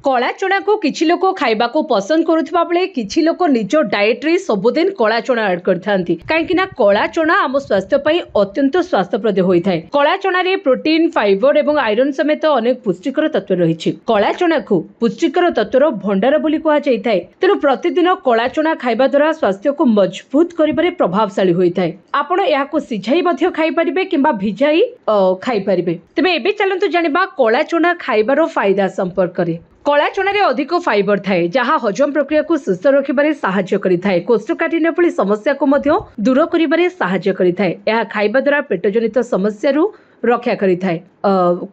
कला चना को किछि लोक खाइबा को पसंद करुवा बेले किछि लोक निज डाएट रे सबुदिन कला चना ऐड करथांती काहेकि ना कला चना आम स्वास्थ्य पई अत्यंत स्वास्थ्यप्रद होइथाय। कला चना रे प्रोटीन फाइबर एवं आयरन समेत अनेक पुष्टिकर तत्व रहिछि। कला चना को पुष्टिकर तत्वर भंडार बोली कुहा जायथाय। तेणु प्रतिदिन कला चना खाइबा द्वारा स्वास्थ्य को मजबूत करिबारे प्रभावशाली होइथाय। आपण एहाको सिझाई मध्य खाइ परिबे किंबा भिजाई खाइ परिबे। तबे एबे चलंतु जानिबा कला चना खाइबारो फायदा संपर्क रे। कला चना रे अधिक फाइबर थाए जहाँ हजम प्रक्रिया को सुस्थ रखिबारे सहाय्य करिथाए। कोष्ठकाठिन्य भली समस्या को मध्य दूर करिबारे सहाय्य करिथाए। एहा खाइबा द्वारा पेटजनित समस्या रु रक्षा करिथाए।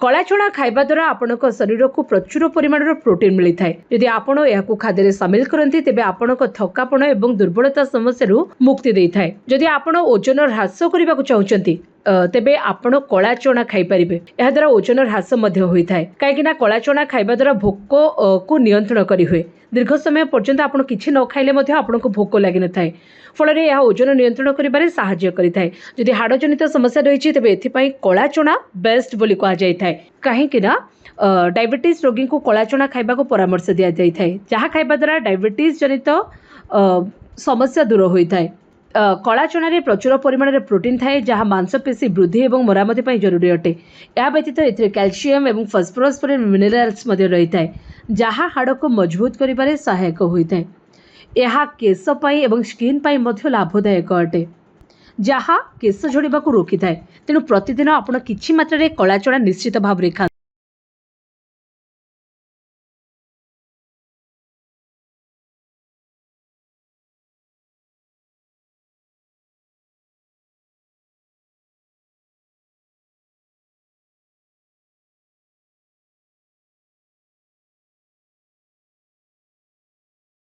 कला चना खाइबा द्वारा आपनक शरीर को प्रचुर परिमाण प्रोटीन मिलिथाए। यदि आपण एहाकु खाद्य रे शामिल करंती तेबे आपनक थकापण एवं दुर्बलता समस्या रु मुक्ति देइथाए। यदि आपण ओजन ह्रास करिबा को चाहुचंती तेबे आपण कला चना खाइ परिबे। एहा द्वारा ओजन ह्रास मध्य होइथाए काहेकि ना कला चना खाइबा द्वारा भोक को नियंत्रण करि हुए। दीर्घ समय पर्यंत आपण किछि न खाइले मध्य आपनको भोक लागि न थाए। फल यह ओजन नियंत्रण करिबारे सहाय्य करिथाए। यदि हाड़जनित समस्या रही तेबे एथिपाई कला चना बेस्ट बोली कहा जाइथाए। काहेकि ना डायबिटीज रोगी को कला चना खाइबा को परामर्श दिया जाइथाए जहाँ खाइबा द्वारा डायबिटीज जनित समस्या दूर होइथाए। कला चना रे प्रचुर परिमाण रे प्रोटीन थाए जहाँ मांसपेशी वृद्धि एवं मरामती ପାଇଁ जरूरी अटे। या व्यतीत एथिरे कैल्शियम एवं फॉस्फोरस पर मिनरल्स मध्ये रहिथाए जहाँ हाड़ को मजबूत करिबारे सहायक होइथाए। यह केश पाई एवं स्किन पाई मध्य लाभदायक अटे जहाँ केश झड़िबा को रोकी थाए। तेणु प्रतिदिन आपण किछि मात्रा रे कला चना निश्चित भाव रे